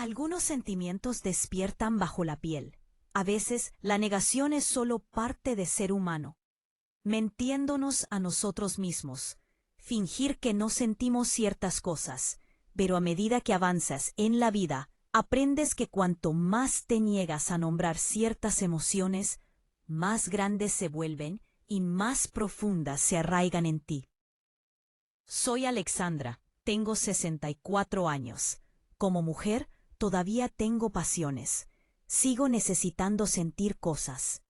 Algunos sentimientos despiertan bajo la piel. A veces, la negación es solo parte de ser humano. Mintiéndonos a nosotros mismos. Fingir que no sentimos ciertas cosas. Pero a medida que avanzas en la vida, aprendes que cuanto más te niegas a nombrar ciertas emociones, más grandes se vuelven y más profundas se arraigan en ti. Soy Alexandra, tengo 64 años. Como mujer, todavía tengo pasiones. Sigo necesitando sentir cosas.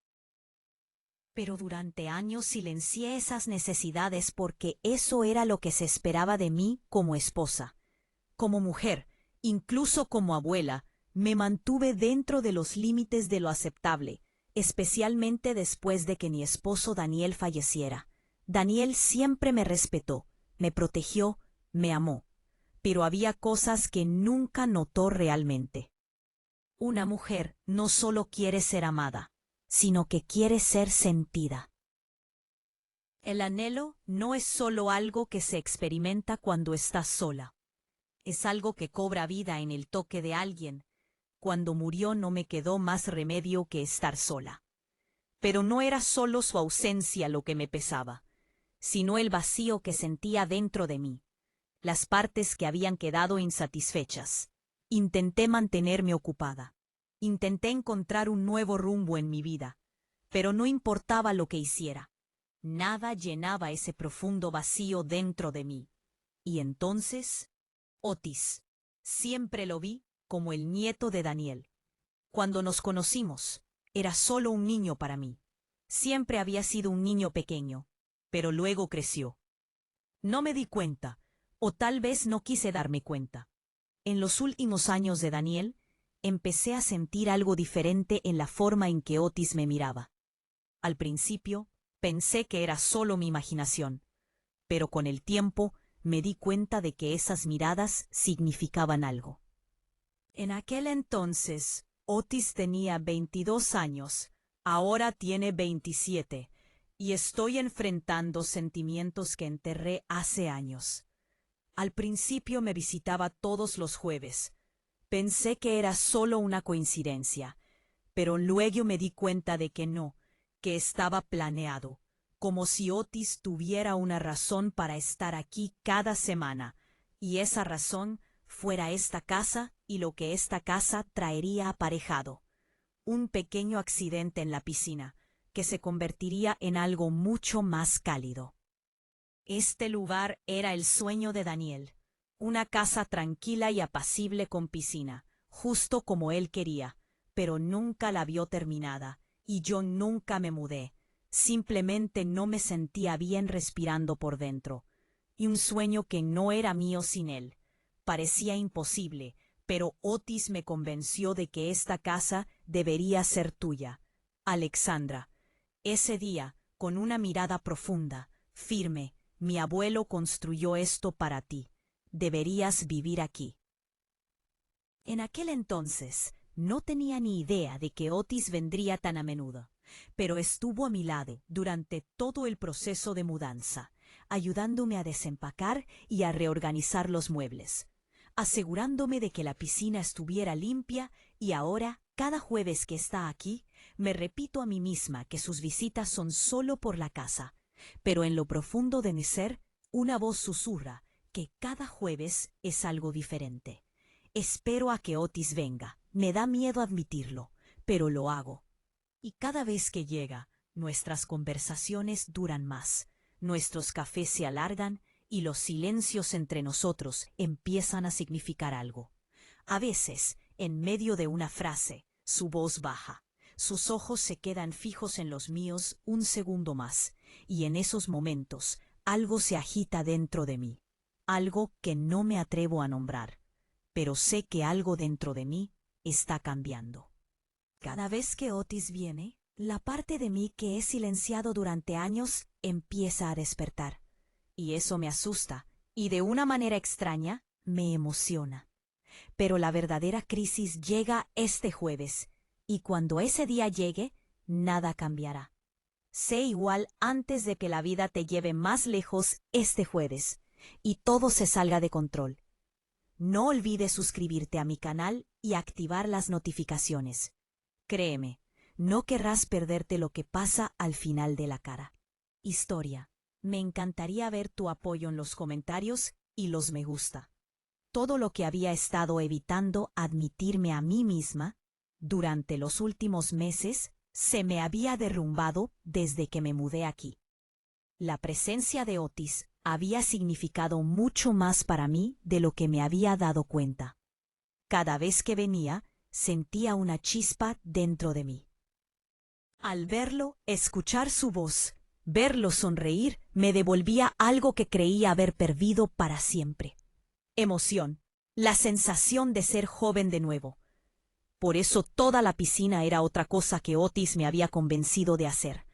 Pero durante años silencié esas necesidades porque eso era lo que se esperaba de mí como esposa. Como mujer, incluso como abuela, me mantuve dentro de los límites de lo aceptable, especialmente después de que mi esposo Daniel falleciera. Daniel siempre me respetó, me protegió, me amó, pero había cosas que nunca notó realmente. Una mujer no solo quiere ser amada, sino que quiere ser sentida. El anhelo no es solo algo que se experimenta cuando estás sola. Es algo que cobra vida en el toque de alguien. Cuando murió no me quedó más remedio que estar sola. Pero no era solo su ausencia lo que me pesaba, sino el vacío que sentía dentro de mí, las partes que habían quedado insatisfechas. Intenté mantenerme ocupada. Intenté encontrar un nuevo rumbo en mi vida, pero no importaba lo que hiciera. Nada llenaba ese profundo vacío dentro de mí. Y entonces, Otis. Siempre lo vi como el nieto de Daniel. Cuando nos conocimos, era solo un niño para mí. Siempre había sido un niño pequeño, pero luego creció. No me di cuenta, o tal vez no quise darme cuenta. En los últimos años de Daniel, empecé a sentir algo diferente en la forma en que Otis me miraba. Al principio, pensé que era solo mi imaginación, pero con el tiempo me di cuenta de que esas miradas significaban algo. En aquel entonces, Otis tenía 22 años, ahora tiene 27, y estoy enfrentando sentimientos que enterré hace años. Al principio me visitaba todos los jueves. Pensé que era solo una coincidencia, pero luego me di cuenta de que no, que estaba planeado, como si Otis tuviera una razón para estar aquí cada semana, y esa razón fuera esta casa y lo que esta casa traería aparejado. Un pequeño accidente en la piscina, que se convertiría en algo mucho más cálido. Este lugar era el sueño de Daniel, una casa tranquila y apacible con piscina, justo como él quería, pero nunca la vio terminada, y yo nunca me mudé. Simplemente no me sentía bien respirando por dentro, y un sueño que no era mío sin él. Parecía imposible, pero Otis me convenció de que esta casa debería ser tuya, Alexandra. Ese día, con una mirada profunda, firme, mi abuelo construyó esto para ti. Deberías vivir aquí. En aquel entonces, no tenía ni idea de que Otis vendría tan a menudo, pero estuvo a mi lado durante todo el proceso de mudanza, ayudándome a desempacar y a reorganizar los muebles, asegurándome de que la piscina estuviera limpia, y ahora, cada jueves que está aquí, me repito a mí misma que sus visitas son solo por la casa, pero en lo profundo de mi ser, una voz susurra que cada jueves es algo diferente. Espero a que Otis venga. Me da miedo admitirlo, pero lo hago. Y cada vez que llega, nuestras conversaciones duran más, nuestros cafés se alargan y los silencios entre nosotros empiezan a significar algo. A veces, en medio de una frase, su voz baja. Sus ojos se quedan fijos en los míos un segundo más, y en esos momentos algo se agita dentro de mí, algo que no me atrevo a nombrar, pero sé que algo dentro de mí está cambiando. Cada vez que Otis viene, la parte de mí que he silenciado durante años empieza a despertar, y eso me asusta, y de una manera extraña me emociona. Pero la verdadera crisis llega este jueves, y cuando ese día llegue, nada cambiará. Sé igual antes de que la vida te lleve más lejos este jueves, y todo se salga de control. No olvides suscribirte a mi canal y activar las notificaciones. Créeme, no querrás perderte lo que pasa al final de la cara. Historia. Me encantaría ver tu apoyo en los comentarios y los me gusta. Todo lo que había estado evitando admitirme a mí misma durante los últimos meses se me había derrumbado desde que me mudé aquí. La presencia de Otis había significado mucho más para mí de lo que me había dado cuenta. Cada vez que venía, sentía una chispa dentro de mí. Al verlo, escuchar su voz, verlo sonreír, me devolvía algo que creía haber perdido para siempre. Emoción, la sensación de ser joven de nuevo. Por eso toda la piscina era otra cosa que Otis me había convencido de hacer.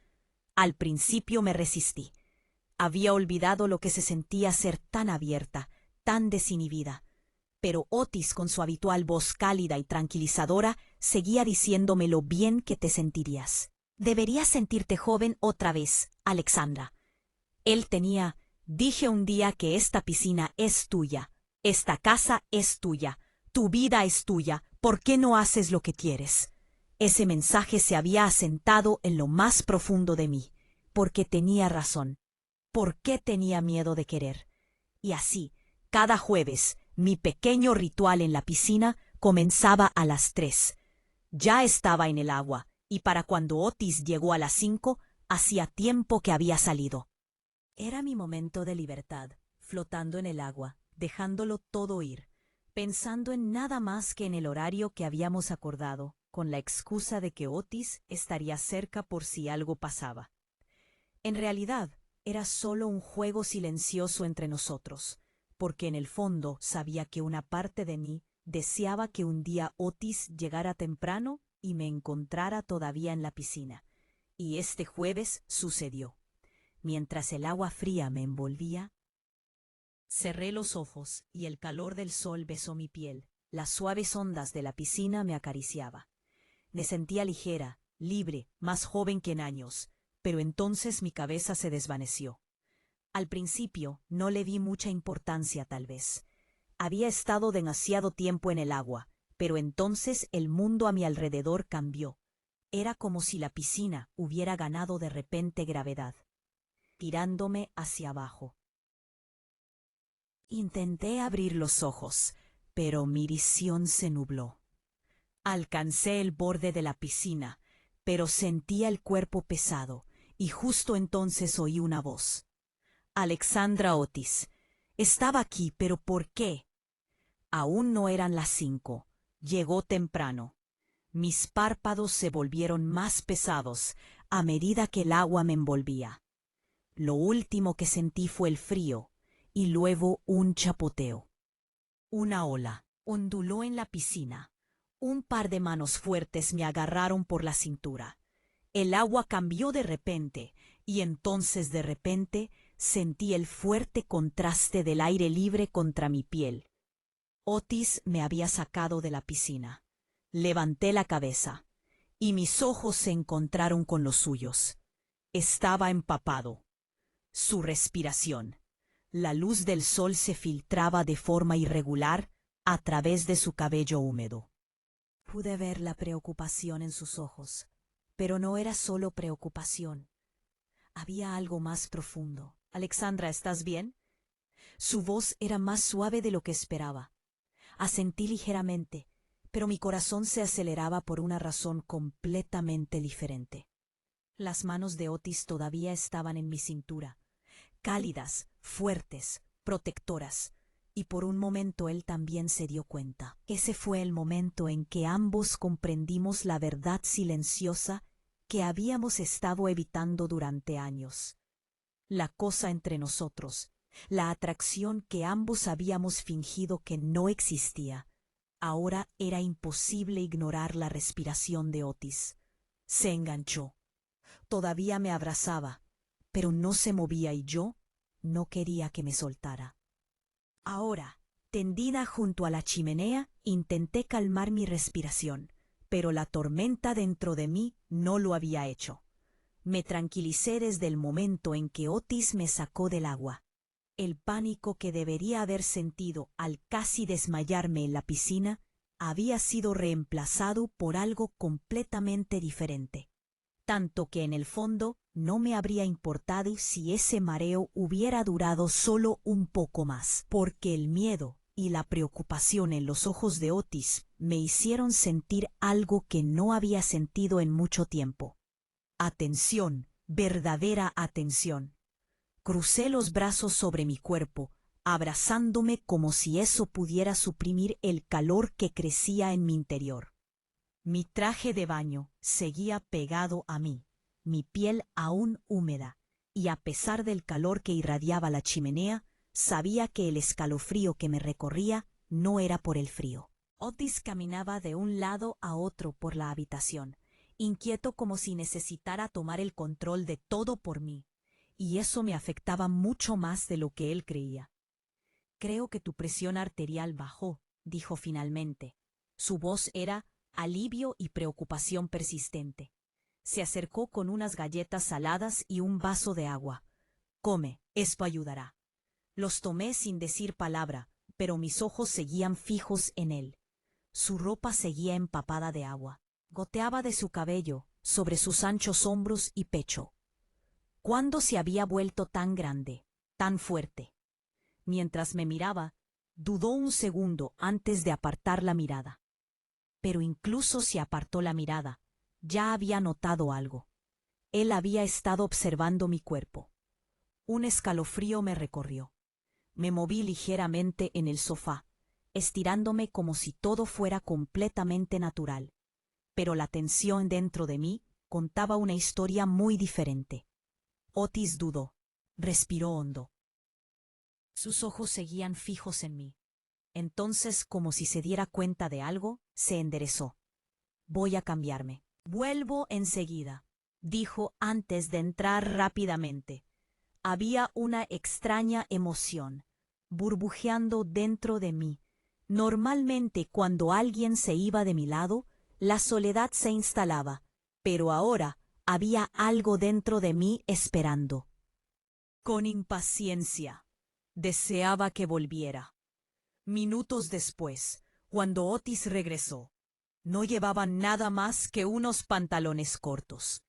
Al principio me resistí. Había olvidado lo que se sentía ser tan abierta, tan desinhibida. Pero Otis, con su habitual voz cálida y tranquilizadora, seguía diciéndome lo bien que te sentirías. Deberías sentirte joven otra vez, Alexandra. Dije un día que esta piscina es tuya, esta casa es tuya, tu vida es tuya, ¿por qué no haces lo que quieres? Ese mensaje se había asentado en lo más profundo de mí, porque tenía razón. ¿Por qué tenía miedo de querer? Y así, cada jueves, mi pequeño ritual en la piscina comenzaba a las 3. Ya estaba en el agua, y para cuando Otis llegó a las 5, hacía tiempo que había salido. Era mi momento de libertad, flotando en el agua, dejándolo todo ir, pensando en nada más que en el horario que habíamos acordado, con la excusa de que Otis estaría cerca por si algo pasaba. En realidad, era solo un juego silencioso entre nosotros, porque en el fondo sabía que una parte de mí deseaba que un día Otis llegara temprano y me encontrara todavía en la piscina. Y este jueves sucedió. Mientras el agua fría me envolvía, cerré los ojos y el calor del sol besó mi piel. Las suaves ondas de la piscina me acariciaban. Me sentía ligera, libre, más joven que en años, pero entonces mi cabeza se desvaneció. Al principio no le di mucha importancia tal vez. Había estado demasiado tiempo en el agua, pero entonces el mundo a mi alrededor cambió. Era como si la piscina hubiera ganado de repente gravedad, tirándome hacia abajo. Intenté abrir los ojos, pero mi visión se nubló. Alcancé el borde de la piscina, pero sentía el cuerpo pesado, y justo entonces oí una voz. Alexandra Otis. Estaba aquí, pero ¿por qué? Aún no eran las 5. Llegó temprano. Mis párpados se volvieron más pesados a medida que el agua me envolvía. Lo último que sentí fue el frío y luego un chapoteo. Una ola onduló en la piscina. Un par de manos fuertes me agarraron por la cintura. El agua cambió de repente y entonces de repente sentí el fuerte contraste del aire libre contra mi piel. Otis me había sacado de la piscina. Levanté la cabeza y mis ojos se encontraron con los suyos. Estaba empapado. Su respiración. La luz del sol se filtraba de forma irregular a través de su cabello húmedo. Pude ver la preocupación en sus ojos, pero no era solo preocupación. Había algo más profundo. Alexandra, ¿estás bien? Su voz era más suave de lo que esperaba. Asentí ligeramente, pero mi corazón se aceleraba por una razón completamente diferente. Las manos de Otis todavía estaban en mi cintura, cálidas, fuertes, protectoras, y por un momento él también se dio cuenta. Ese fue el momento en que ambos comprendimos la verdad silenciosa que habíamos estado evitando durante años. La cosa entre nosotros, la atracción que ambos habíamos fingido que no existía. Ahora era imposible ignorar la respiración de Otis. Se enganchó. Todavía me abrazaba, pero no se movía y yo no quería que me soltara. Ahora, tendida junto a la chimenea, intenté calmar mi respiración, pero la tormenta dentro de mí no lo había hecho. Me tranquilicé desde el momento en que Otis me sacó del agua. El pánico que debería haber sentido al casi desmayarme en la piscina había sido reemplazado por algo completamente diferente. Tanto que en el fondo no me habría importado si ese mareo hubiera durado solo un poco más, porque el miedo y la preocupación en los ojos de Otis me hicieron sentir algo que no había sentido en mucho tiempo. Atención, verdadera atención. Crucé los brazos sobre mi cuerpo, abrazándome como si eso pudiera suprimir el calor que crecía en mi interior. Mi traje de baño seguía pegado a mí, mi piel aún húmeda, y a pesar del calor que irradiaba la chimenea, sabía que el escalofrío que me recorría no era por el frío. Otis caminaba de un lado a otro por la habitación, inquieto como si necesitara tomar el control de todo por mí, y eso me afectaba mucho más de lo que él creía. «Creo que tu presión arterial bajó», dijo finalmente. Su voz era alivio y preocupación persistente. Se acercó con unas galletas saladas y un vaso de agua. «Come, esto ayudará». Los tomé sin decir palabra, pero mis ojos seguían fijos en él. Su ropa seguía empapada de agua. Goteaba de su cabello, sobre sus anchos hombros y pecho. ¿Cuándo se había vuelto tan grande, tan fuerte? Mientras me miraba, dudó un segundo antes de apartar la mirada. Pero incluso si apartó la mirada, ya había notado algo. Él había estado observando mi cuerpo. Un escalofrío me recorrió. Me moví ligeramente en el sofá, estirándome como si todo fuera completamente natural. Pero la tensión dentro de mí contaba una historia muy diferente. Otis dudó. Respiró hondo. Sus ojos seguían fijos en mí. Entonces, como si se diera cuenta de algo, se enderezó. «Voy a cambiarme. Vuelvo enseguida», dijo antes de entrar rápidamente. Había una extraña emoción, burbujeando dentro de mí. Normalmente cuando alguien se iba de mi lado, la soledad se instalaba, pero ahora había algo dentro de mí esperando. Con impaciencia, deseaba que volviera. Minutos después, cuando Otis regresó, no llevaba nada más que unos pantalones cortos.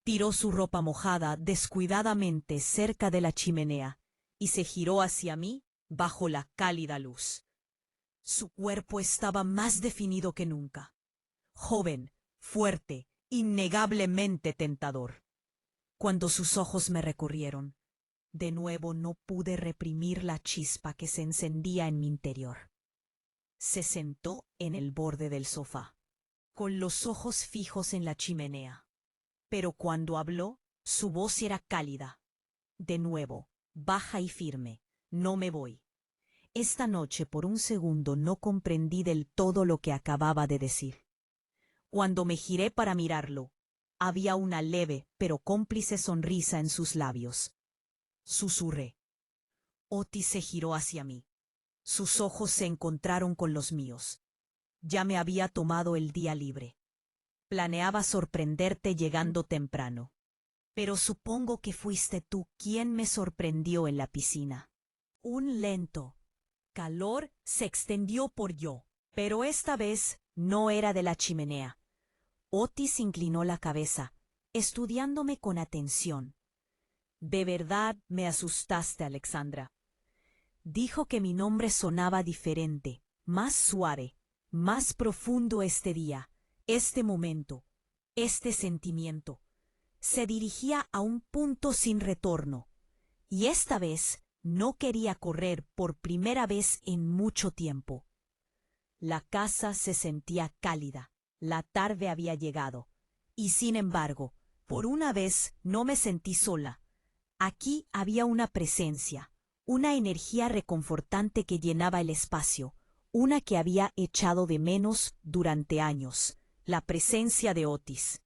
Tiró su ropa mojada descuidadamente cerca de la chimenea y se giró hacia mí bajo la cálida luz. Su cuerpo estaba más definido que nunca. Joven, fuerte, innegablemente tentador. Cuando sus ojos me recorrieron, de nuevo no pude reprimir la chispa que se encendía en mi interior. Se sentó en el borde del sofá, con los ojos fijos en la chimenea. Pero cuando habló, su voz era cálida. De nuevo, baja y firme. «No me voy». Esta noche por un segundo no comprendí del todo lo que acababa de decir. Cuando me giré para mirarlo, había una leve pero cómplice sonrisa en sus labios. Susurré. Otis se giró hacia mí. Sus ojos se encontraron con los míos. Ya me había tomado el día libre. Planeaba sorprenderte llegando temprano. Pero supongo que fuiste tú quien me sorprendió en la piscina. Un lento calor se extendió por yo, pero esta vez no era de la chimenea. Otis inclinó la cabeza, estudiándome con atención. «De verdad me asustaste, Alexandra». Dijo que mi nombre sonaba diferente, más suave, más profundo este día, este momento, este sentimiento. Se dirigía a un punto sin retorno, y esta vez no quería correr por primera vez en mucho tiempo. La casa se sentía cálida, la tarde había llegado, y sin embargo, por una vez no me sentí sola. Aquí había una presencia, una energía reconfortante que llenaba el espacio, una que había echado de menos durante años, la presencia de Otis.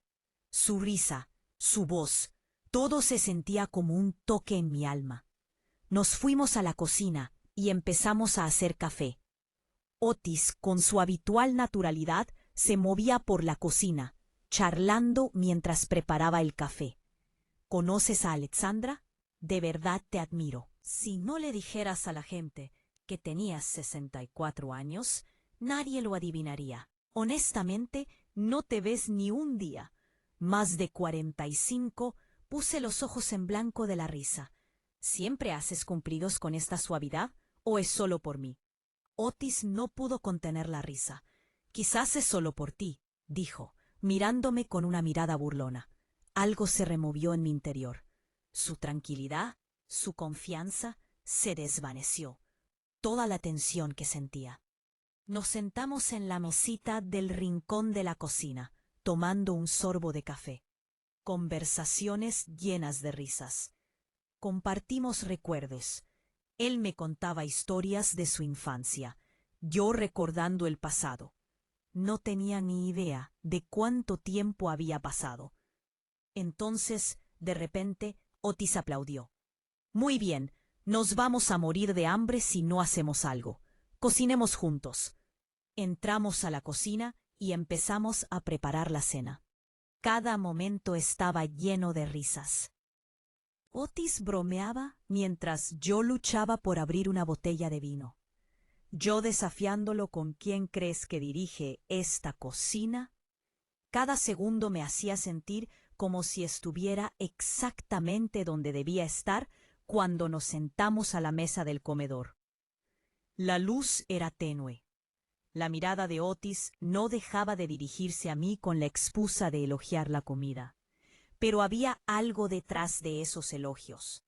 Su risa, su voz, todo se sentía como un toque en mi alma. Nos fuimos a la cocina y empezamos a hacer café. Otis, con su habitual naturalidad, se movía por la cocina, charlando mientras preparaba el café. «¿Conoces a Alexandra? De verdad te admiro. Si no le dijeras a la gente que tenías 64 años, Nadie lo adivinaría. Honestamente, no te ves ni un día. Más de 45, puse los ojos en blanco de la risa. ¿Siempre haces cumplidos con esta suavidad o es solo por mí? Otis no pudo contener la risa. Quizás es solo por ti, dijo, mirándome con una mirada burlona. Algo se removió en mi interior. Su tranquilidad, su confianza, se desvaneció. Toda la tensión que sentía. Nos sentamos en la mesita del rincón de la cocina, tomando un sorbo de café. Conversaciones llenas de risas. Compartimos recuerdos. Él me contaba historias de su infancia, yo recordando el pasado. No tenía ni idea de cuánto tiempo había pasado. Entonces, de repente, Otis aplaudió. Muy bien, nos vamos a morir de hambre si no hacemos algo. Cocinemos juntos. Entramos a la cocina y empezamos a preparar la cena. Cada momento estaba lleno de risas. Otis bromeaba mientras yo luchaba por abrir una botella de vino. Yo desafiándolo con quién crees que dirige esta cocina. Cada segundo me hacía sentir como si estuviera exactamente donde debía estar cuando nos sentamos a la mesa del comedor. La luz era tenue. La mirada de Otis no dejaba de dirigirse a mí con la excusa de elogiar la comida. Pero había algo detrás de esos elogios.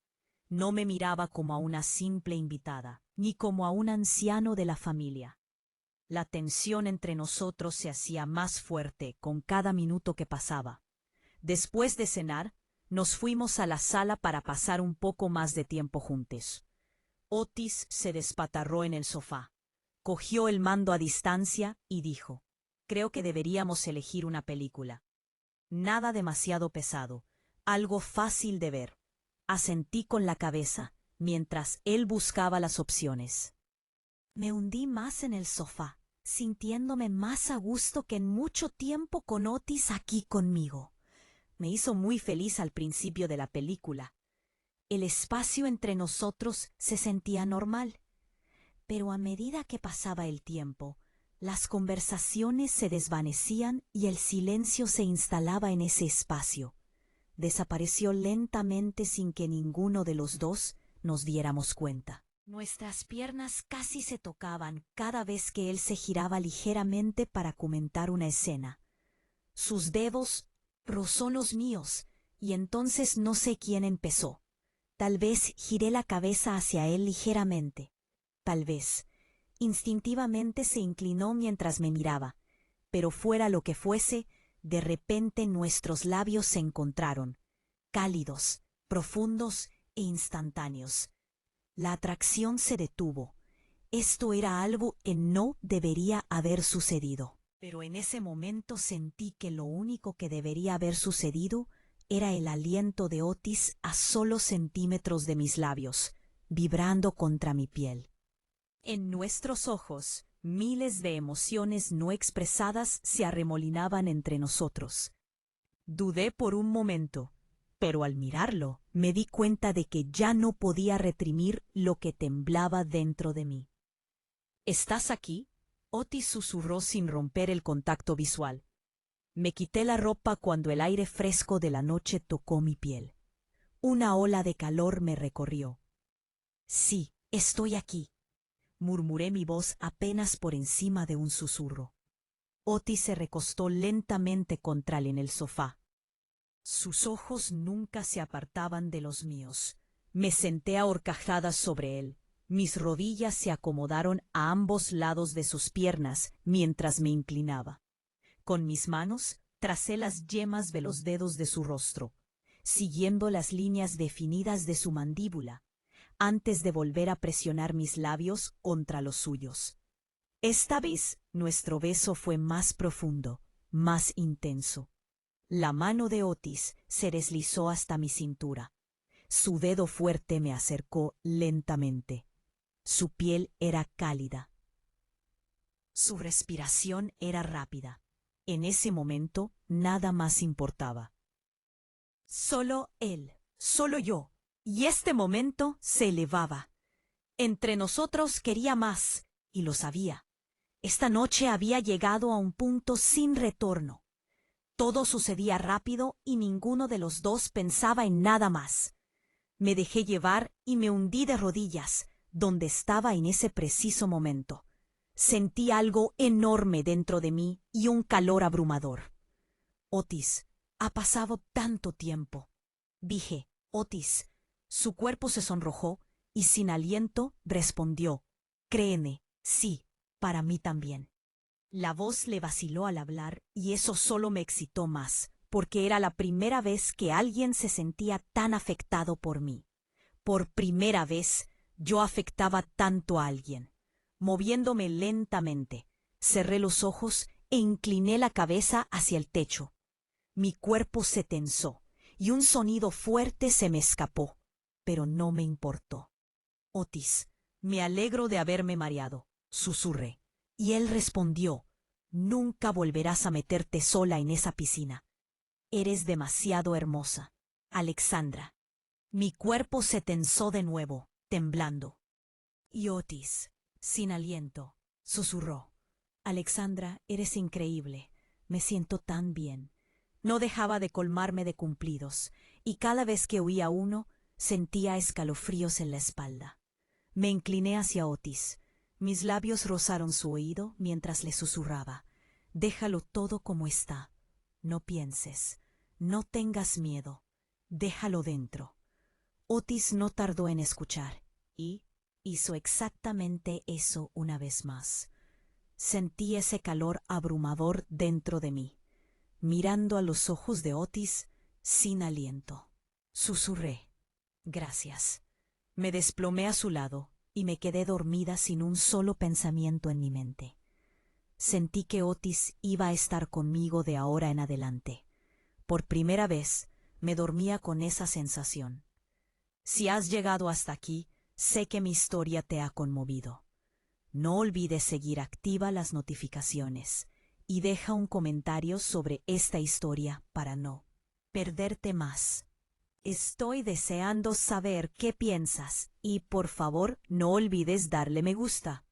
No me miraba como a una simple invitada, ni como a un anciano de la familia. La tensión entre nosotros se hacía más fuerte con cada minuto que pasaba. Después de cenar, nos fuimos a la sala para pasar un poco más de tiempo juntos. Otis se despatarró en el sofá, cogió el mando a distancia y dijo, «Creo que deberíamos elegir una película. Nada demasiado pesado, algo fácil de ver». Asentí con la cabeza, mientras él buscaba las opciones. Me hundí más en el sofá, sintiéndome más a gusto que en mucho tiempo con Otis aquí conmigo. Me hizo muy feliz al principio de la película. El espacio entre nosotros se sentía normal. Pero a medida que pasaba el tiempo, las conversaciones se desvanecían y el silencio se instalaba en ese espacio. Desapareció lentamente sin que ninguno de los dos nos diéramos cuenta. Nuestras piernas casi se tocaban cada vez que él se giraba ligeramente para comentar una escena. Sus dedos rozó los míos, y entonces no sé quién empezó. Tal vez giré la cabeza hacia él ligeramente. Tal vez. Instintivamente se inclinó mientras me miraba, pero fuera lo que fuese, de repente nuestros labios se encontraron, cálidos, profundos e instantáneos. La atracción se detuvo. Esto era algo que no debería haber sucedido. Pero en ese momento sentí que lo único que debería haber sucedido era el aliento de Otis a solo centímetros de mis labios, vibrando contra mi piel. En nuestros ojos, miles de emociones no expresadas se arremolinaban entre nosotros. Dudé por un momento, pero al mirarlo me di cuenta de que ya no podía reprimir lo que temblaba dentro de mí. ¿Estás aquí?, Otis susurró sin romper el contacto visual. Me quité la ropa cuando el aire fresco de la noche tocó mi piel. Una ola de calor me recorrió. «Sí, estoy aquí», murmuré mi voz apenas por encima de un susurro. Otis se recostó lentamente contra él en el sofá. Sus ojos nunca se apartaban de los míos. Me senté a horcajadas sobre él. Mis rodillas se acomodaron a ambos lados de sus piernas mientras me inclinaba. Con mis manos tracé las yemas de los dedos de su rostro, siguiendo las líneas definidas de su mandíbula, antes de volver a presionar mis labios contra los suyos. Esta vez nuestro beso fue más profundo, más intenso. La mano de Otis se deslizó hasta mi cintura. Su dedo fuerte me acercó lentamente. Su piel era cálida. Su respiración era rápida. En ese momento nada más importaba. Solo él, solo yo, y este momento se elevaba. Entre nosotros quería más, y lo sabía. Esta noche había llegado a un punto sin retorno. Todo sucedía rápido y ninguno de los dos pensaba en nada más. Me dejé llevar y me hundí de rodillas, donde estaba en ese preciso momento. Sentí algo enorme dentro de mí y un calor abrumador. Otis, ha pasado tanto tiempo. Dije, Otis. Su cuerpo se sonrojó y sin aliento respondió, créeme, sí, para mí también. La voz le vaciló al hablar y eso solo me excitó más, porque era la primera vez que alguien se sentía tan afectado por mí. Por primera vez yo afectaba tanto a alguien. Moviéndome lentamente, cerré los ojos e incliné la cabeza hacia el techo. Mi cuerpo se tensó y un sonido fuerte se me escapó, pero no me importó. Otis, me alegro de haberme mareado, susurré, y él respondió, nunca volverás a meterte sola en esa piscina. Eres demasiado hermosa, Alexandra. Mi cuerpo se tensó de nuevo, temblando. Y Otis, sin aliento, susurró, Alexandra, eres increíble, me siento tan bien. No dejaba de colmarme de cumplidos, y cada vez que oía uno, sentía escalofríos en la espalda. Me incliné hacia Otis. Mis labios rozaron su oído mientras le susurraba. Déjalo todo como está. No pienses. No tengas miedo. Déjalo dentro. Otis no tardó en escuchar, y hizo exactamente eso una vez más. Sentí ese calor abrumador dentro de mí. Mirando a los ojos de Otis, sin aliento, susurré, gracias. Me desplomé a su lado y me quedé dormida sin un solo pensamiento en mi mente. Sentí que Otis iba a estar conmigo de ahora en adelante. Por primera vez me dormía con esa sensación. Si has llegado hasta aquí, sé que mi historia te ha conmovido. No olvides seguir activa las notificaciones y deja un comentario sobre esta historia para no perderte más. Estoy deseando saber qué piensas y por favor no olvides darle me gusta.